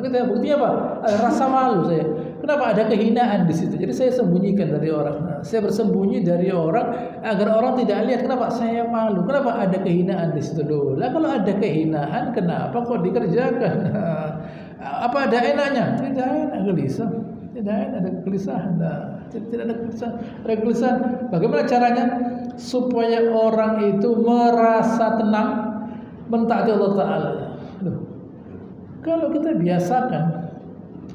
Buktinya apa? Ada rasa malu saya. Kenapa? Ada kehinaan di situ. Jadi saya sembunyikan dari orang. Saya bersembunyi dari orang agar orang tidak lihat. Kenapa? Saya malu. Kenapa? Ada kehinaan di situ dulu. Lah kalau ada kehinaan, kenapa kok dikerjakan? Apa ada enaknya? Tidak enak, gelisah. Tidak enak, ada kegelisahan. Tidak ada kegelisahan. Bagaimana caranya supaya orang itu merasa tenang mentaati Allah Ta'ala? Kalau kita biasakan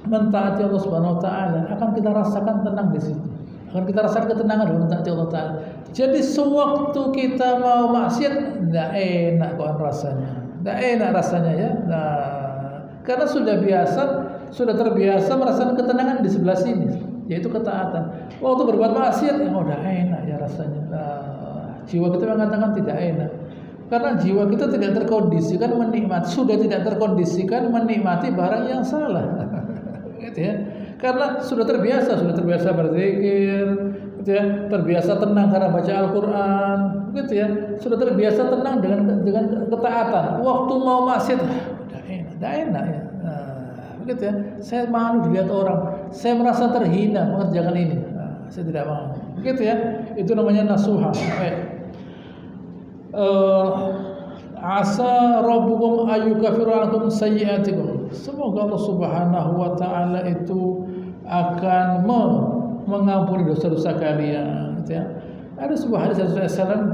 mentaati Allah Subhanahu Wa Ta'ala, akan kita rasakan tenang di situ. Akan kita rasakan ketenangan dalam mentaati Allah Ta'ala. Jadi sewaktu kita mau maksiat, tidak enak kok rasanya. Tidak enak rasanya ya. Karena sudah terbiasa merasakan ketenangan di sebelah sini, yaitu ketaatan. Waktu berbuat maksiat, udah enak ya rasanya. Jiwa kita mengatakan tidak enak. Karena jiwa kita tidak terkondisikan menikmati, sudah tidak terkondisikan menikmati barang yang salah. Gitu ya. Karena sudah terbiasa berzikir, gitu ya, terbiasa tenang karena baca Al-Qur'an, gitu ya. Sudah terbiasa tenang dengan ketaatan. Waktu mau maksiat, udah enak ya. Begitu ya. Saya malu dilihat orang. Saya merasa terhina mengerjakan ini. Saya tidak mau. Begitu ya. Itu namanya nasuha. Asa rabbukum ayyukaffiru ankum sayyi'atikum. Semoga Allah Subhanahu wa taala itu akan mengampuni dosa-dosa kalian, gitu ya. Ada sebuah hadis Rasulullah SAW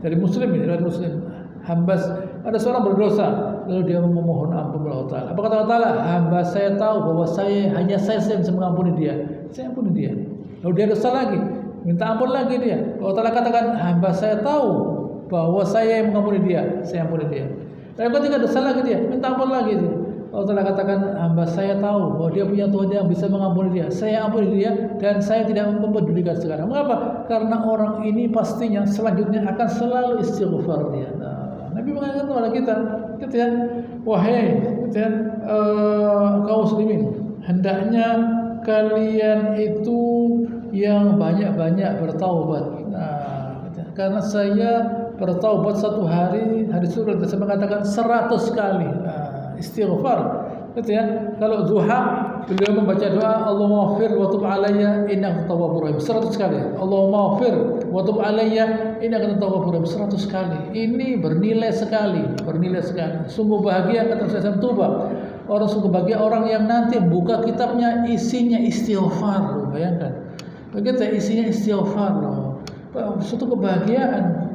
dari Muslim, riwayat Muslim. Hambas Ada seorang berdosa, lalu dia memohon ampun kepada Allah Taala. Apa kata Allah Taala? Hamba saya tahu bahwa hanya saya yang bisa mengampuni dia. Saya ampuni dia. Lalu dia dosa lagi, minta ampun lagi dia. Allah Taala katakan, hamba saya tahu bahwa saya yang mengampuni dia. Saya ampuni dia. Dan ketika dosa lagi dia, minta ampun lagi dia. Allah Taala katakan, hamba saya tahu bahwa dia punya Tuhan yang bisa mengampuni dia. Saya ampuni dia dan saya tidak mempedulikan sekarang. Mengapa? Karena orang ini pastinya selanjutnya akan selalu istighfar dia. Nabi mengatakan kepada kita, wahai kaum muslimin, hendaknya kalian itu yang banyak-banyak bertaubat. Karena saya bertaubat satu hari surga saya mengatakan 100 kali istighfar. Kalau duha beliau membaca doa Allahumma ighfir wa tub alayya innaka tawwabur rahim 100 kali. Allahumma ighfir wa tub alayya innaka tawwabur rahim 100 kali. Ini bernilai sekali. Sungguh bahagia kata saya tuba. Orang sungguh bahagia orang yang nanti buka kitabnya isinya istighfar. Loh, bayangkan. Begitu isinya istighfar. Loh. Suatu kebahagiaan.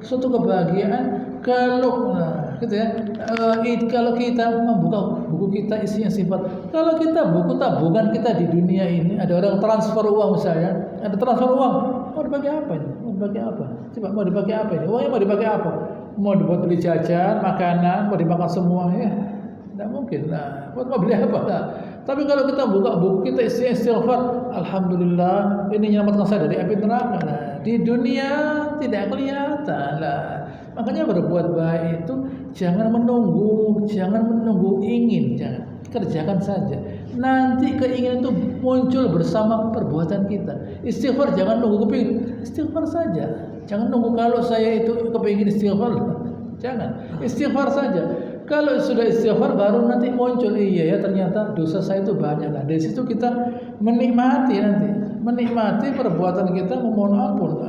Suatu kebahagiaan kalau kalau kita membuka buku kita isinya sifat. Kalau kita buku tabungan kita di dunia ini ada orang transfer uang misalnya, ada transfer uang, mau dipakai apa ini? Mau dipakai apa? Coba mau dipakai apa ini? Uangnya mau dipakai apa? Mau dibuat beli jajan, makanan, mau dimakan semua ya? Tidak mungkin. Nah, mau beli apa? Nah, tapi kalau kita buka buku kita isinya istighfar, alhamdulillah ini menyelamatkan saya dari api neraka. Nah, di dunia tidak kelihatan lah. Makanya berbuat baik itu jangan menunggu ingin, jangan kerjakan saja. Nanti keinginan itu muncul bersama perbuatan kita. Istighfar jangan nunggu kepingin, istighfar saja. Jangan nunggu kalau saya itu kepingin istighfar, jangan. Istighfar saja. Kalau sudah istighfar baru nanti muncul iya ya ternyata dosa saya itu banyak. Nah, dari situ kita menikmati perbuatan kita memohon ampun.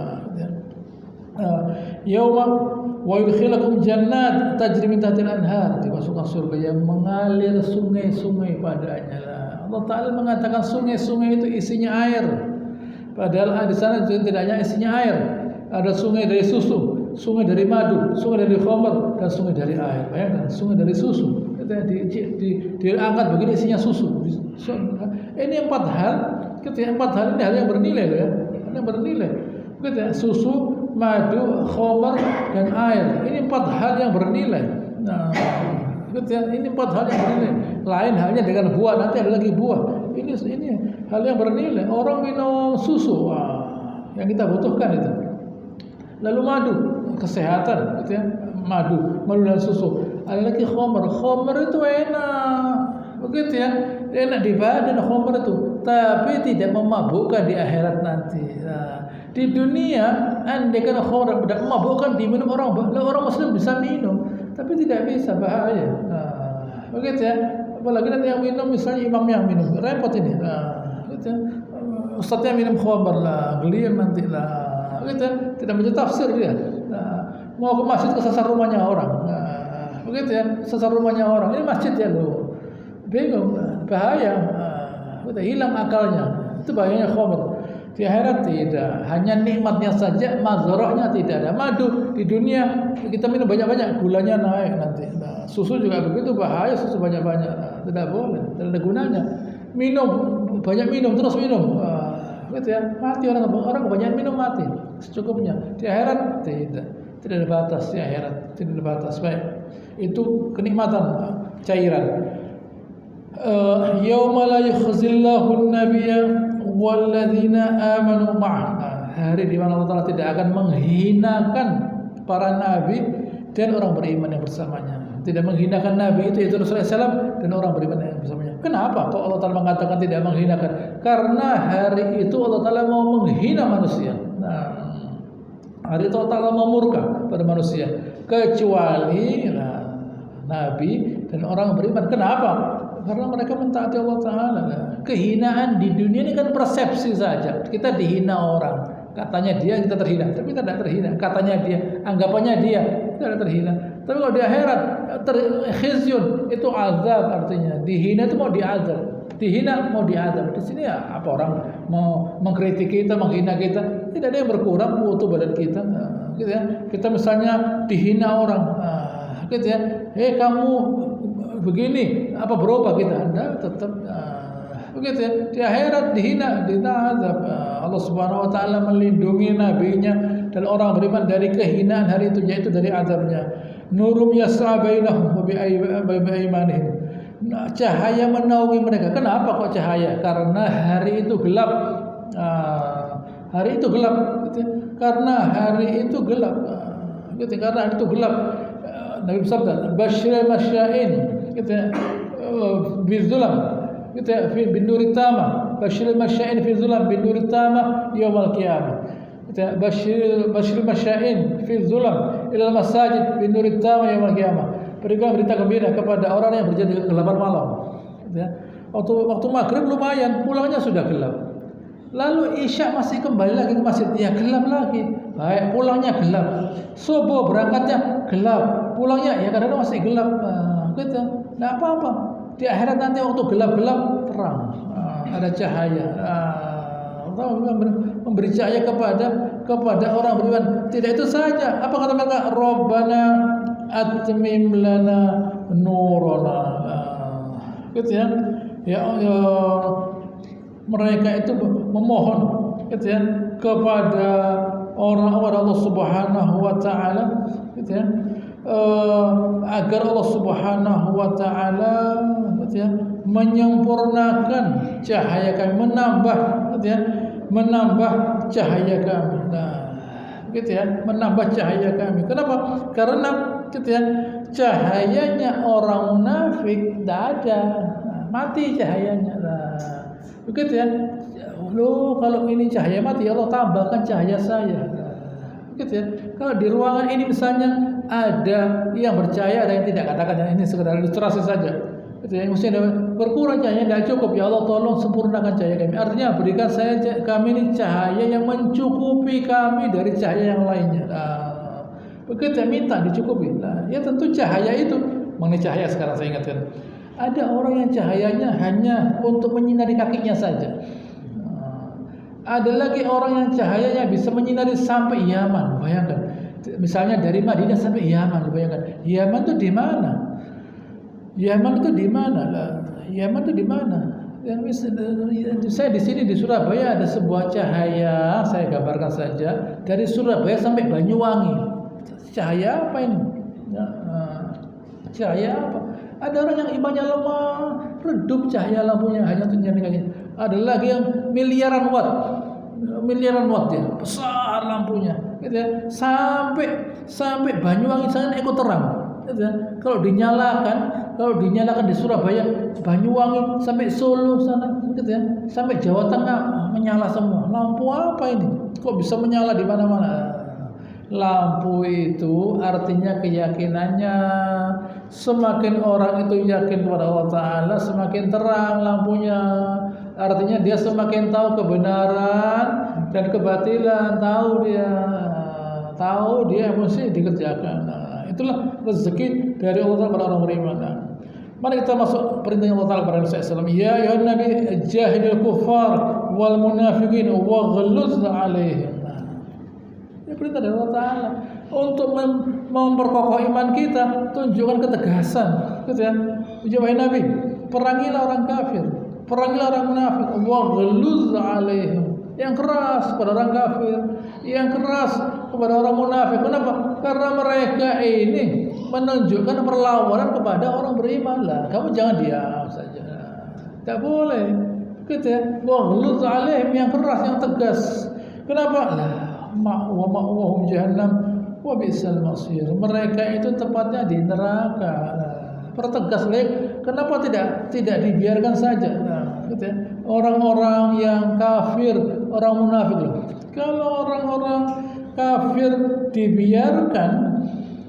Yauma wa yudkhilukum jannat tajri min tahtiha al-anhar, dimasukkan surga yang mengalir sungai-sungai padanya. Allah Taala mengatakan sungai-sungai itu isinya air. Padahal di sana tidak hanya isinya air, ada sungai dari susu, sungai dari madu, sungai dari khamr dan sungai dari air. Bayangkan, sungai dari susu. Diangkat begini isinya susu. Ini 4 hal, empat hal ini hal yang bernilai loh ya. Hal yang bernilai. Susu, madu, khamr dan air. Ini 4 hal yang bernilai. Nah, ini 4 hal yang bernilai. Lain halnya dengan buah, nanti ada lagi buah. Ini hal yang bernilai. Orang minum susu, yang kita butuhkan itu. Lalu madu, kesehatan, madu dan susu. Ada lagi khamr. Khamr itu enak, begitu ya. Enak di badan khamr itu, tapi tidak memabukkan di akhirat nanti. Nah, di dunia andai kan khamr tidak memabukkan diminum orang muslim bisa minum, tapi tidak bisa, bahaya. Nah, begitu ya. Apalagi nanti yang minum misalnya imam yang minum, repot ini. Nah, gitu. Ustadznya minum khamr lah, gelian nanti lah. Gitu. Tidak baca tafsir dia. Nah, mau ke masjid kesasar rumahnya orang. Nah, begitu ya, sasar rumahnya orang. Ini masjid ya loh. Bingung, bahaya. Udah hilang akalnya. Itu bahayanya khamr. Di akhirat tidak, hanya nikmatnya saja, mazharahnya tidak ada. Madu di dunia kita minum banyak-banyak, gulanya naik nanti. Nah, susu juga begitu, bahaya susu banyak-banyak. Nah, tidak boleh, tidak ada gunanya. Banyak minum terus minum. Gitu ya, mati orang kebanyakan minum mati. Secukupnya. Di akhirat tidak ada batas. Di akhirat tidak ada batas. Baik, itu kenikmatan cairan. Yauma la yukhzillahu an-nabiyya walladzina amanu ma'ah. Hari di mana Allah Taala tidak akan menghinakan para nabi dan orang beriman yang bersamanya. Tidak menghinakan nabi itu Rasulullah SAW dan orang beriman yang bersamanya. Kenapa kok Allah Taala mengatakan tidak menghinakan? Karena hari itu Allah Taala mau menghina manusia. Nah, hari itu Allah Taala mau murka pada manusia, kecuali nabi dan orang beriman. Kenapa? Karena mereka mentaati Allah Ta'ala. Kehinaan di dunia ini kan persepsi saja. Kita dihina orang, katanya dia kita terhina, tapi kita tidak terhina. Katanya dia, anggapannya dia, kita tidak terhina. Tapi kalau di akhirat khizyun itu azab, artinya dihina itu mau diazab, dihina mau diazab. Di sini ya apa orang mau mengkritik kita, menghina kita, tidak ada yang berkurang mutu badan kita. Gitu ya. Kita misalnya dihina orang, gitu ya. Kamu begini, apa berubah kita? Anda tetap begitu ya. Di akhirat dihina, azab. Allah Subhanahu wa taala melindungi nabinya dan orang beriman dari kehinaan hari itu, yaitu dari azabnya. Nurum yas'a bainahum wa bi'aymanihim. Nah, cahaya menaungi mereka. Kenapa kok cahaya? Karena hari itu gelap. Hari itu gelap gitu. Karena hari itu gelap. Gitu. Karena hari itu gelap. Nabi bersabda, "Basyiril masya'in." Gitu. Fi zulam. Gitu fi binuri tama. Basyiril masya'in fi zulam binuri tama yaumil qiyamah. Gitu. Basyiril masya'in fi zulam ila masajid binuri tama yaumil qiyamah. Berikan berita gembira kepada orang yang berjalan di kegelapan malam. Ya. Waktu maghrib lumayan, pulangnya sudah gelap. Lalu isya masih kembali lagi ke masjid, ya gelap lagi. Baik, pulangnya gelap. Subuh berangkatnya gelap, pulangnya ya kadang-kadang masih gelap. Gitu. Nggak apa-apa. Di akhirat nanti waktu gelap-gelap terang, ada cahaya. Allah memberi cahaya kepada orang beriman. Tidak itu saja. Apa kata mereka? Rabbana atmim lana nurana. Gitu ya. Ya mereka itu memohon gitu ya kepada Allah Subhanahu wa taala gitu ya. Agar Allah Subhanahu wa taala gitu ya menyempurnakan cahaya kami, menambah gitu ya, menambah cahaya kami. Nah, gitu ya, menambah cahaya kami. Kenapa? Karena gitu ya, cahayanya orang munafik tidak ada, mati cahayanya. Nah, begitu ya. Loh, kalau ini cahaya mati, ya Allah tambahkan cahaya saya. Nah, begitu ya. Kalau di ruangan ini misalnya ada yang percaya, ada yang tidak, katakan ini sekedar ilustrasi saja. Gitu ya. Maksudnya berkurang cahaya tidak cukup, ya Allah tolong sempurnakan cahaya kami. Artinya berikan kami ini cahaya yang mencukupi kami dari cahaya yang lainnya. Nah, begitu ya, minta dicukupi. Nah, ya tentu cahaya itu, mengenai cahaya sekarang saya ingatkan. Ada orang yang cahayanya hanya untuk menyinari kakinya saja. Ada lagi orang yang cahayanya bisa menyinari sampai Yaman. Bayangkan, misalnya dari Madinah sampai Yaman. Bayangkan, Yaman itu di mana? Yaman itu di mana? Yaman itu di mana? Saya di sini di Surabaya ada sebuah cahaya. Saya gambarkan saja dari Surabaya sampai Banyuwangi. Cahaya apa ini? Cahaya apa? Ada orang yang imannya lemah, redup cahaya lampunya hanya untuk nyari kaki. Ada lagi yang miliaran watt ya, besar lampunya, gitu ya. Sampai Banyuwangi sana ikut terang. Gitu ya. Kalau dinyalakan di Surabaya, Banyuwangi sampai Solo sana, gitu ya. Sampai Jawa Tengah menyala semua. Lampu apa ini? Kok bisa menyala di mana-mana? Lampu itu artinya keyakinannya. Semakin orang itu yakin kepada Allah Ta'ala, semakin terang lampunya. Artinya dia semakin tahu kebenaran dan kebatilan. Tahu dia mesti dikerjakan. Nah, itulah rezeki dari Allah Ta'ala kepada orang beriman. Nah, mari kita masuk perintah Allah Ta'ala kepada Nabi SAW. Ya ayuhan Nabi jahidil kuffar wal munafiqin waghluz alaihim. Ini perintah dari Allah Ta'ala untuk memperkokoh iman kita, tunjukkan ketegasan, gitu ya. Wahai Nabi, perangilah orang kafir, perangilah orang munafik, waghluz alaihim, yang keras kepada orang kafir, yang keras kepada orang munafik. Kenapa? Karena mereka ini menunjukkan perlawanan kepada orang beriman. Lah, kamu jangan diam saja, tak boleh, gitu ya. Waghluz alaihim, yang keras, yang tegas. Kenapa? Lah, ma'wahum jahannam wa bi'sal masir. Mereka itu tepatnya di neraka. Pertegas lagi, kenapa tidak dibiarkan saja? Nah, gitu ya. Orang-orang yang kafir, orang munafik loh. Kalau orang-orang kafir dibiarkan,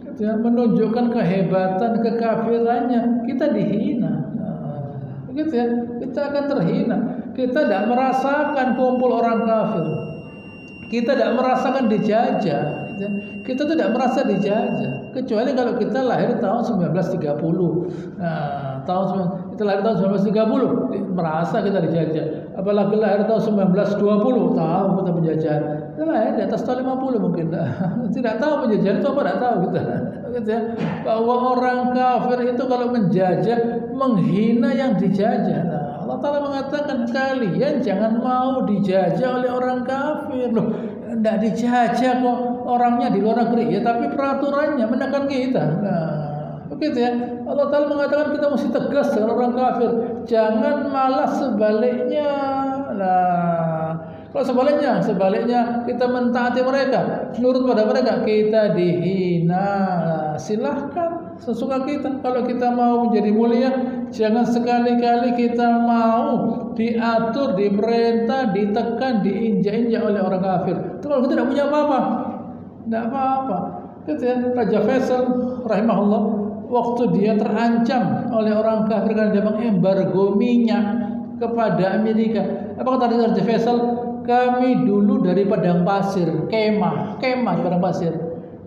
gitu ya, menunjukkan kehebatan kekafirannya, kita dihina. Nah, gitu ya, kita akan terhina. Kita tidak merasakan kumpul orang kafir. Kita tidak merasakan dijajah. Kita tidak merasa dijajah. Kecuali kalau kita lahir tahun 1930. Nah, kita lahir tahun 1930, merasa kita dijajah. Apalagi lahir tahun 1920, tahu kita penjajahan. Nah, di atas 50 mungkin. Tidak tahu penjajahan itu apa, tidak tahu kita. Gitu ya. Bahwa orang kafir itu kalau menjajah menghina yang dijajah. Nah, Allah Ta'ala mengatakan kalian jangan mau dijajah oleh orang kafir. Loh, tidak dijajah kok orangnya di luar negeri ya, tapi peraturannya menekan kita. Nah, begitu ya. Allah Ta'ala mengatakan kita mesti tegas dengan orang kafir. Jangan malah sebaliknya. Nah, kalau sebaliknya kita mentaati mereka, nurut pada mereka, kita dihina. Nah, silahkan sesuka kita. Kalau kita mau menjadi mulia, jangan sekali-kali kita mau diatur, diperintah, ditekan, diinjak-injak oleh orang kafir. Itu kalau kita tidak punya apa-apa, tidak apa-apa. Gitu ya. Raja Faisal rahimahullah, waktu dia terancam oleh orang kafir karena dia mengembargo minyak kepada Amerika, apa kata Raja Faisal? Kami dulu dari padang pasir, kemah di padang pasir.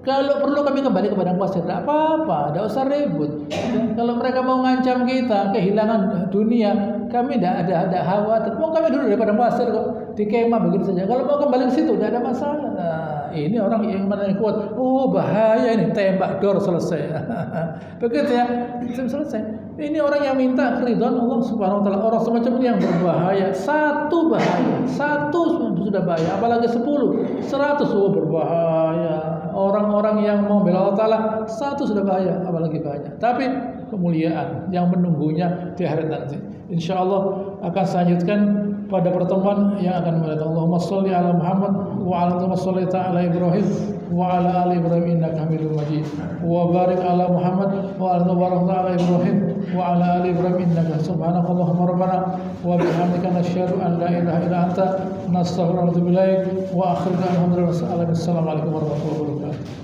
Kalau perlu kami kembali ke padang pasir, tidak apa-apa, tidak usah ribut. Kalau mereka mau ngancam kita kehilangan dunia, kami tidak ada khawatir. Mau kami dulu dari padang pasir kok, di kemah begitu saja. Kalau mau kembali ke situ, tidak ada masalah. Nah, ini orang yang mana yang kuat. Oh bahaya ini, tembak dor selesai. Begitu ya, selesai. Ini orang yang minta keridhaan Allah Subhanahu wa taala. Orang semacam ini yang berbahaya. Satu sudah bahaya, apalagi 10, 100 berbahaya. Orang-orang yang mau bela Allah Taala, satu sudah bahaya, apalagi banyak. Tapi kemuliaan yang menunggunya di akhirat nanti. Insyaallah akan saya lanjutkan pada pertemuan yang akan mendatang. Allahumma shalli ala Muhammad wa ala shalli ta'ala Ibrahim wa ala ali Ibrahim innaka Hamidum Majid. Wa barik ala Muhammad wa ala ta'ala Ibrahim wa ala ali Ibrahim innaka subhanakallahumma rabbana wa bihamdika nasyhadu an la ilaha illa anta nastaghfiruka wa natubu ilaik wa akhiru alhamdulillah. Assalamualaikum warahmatullahi wabarakatuh.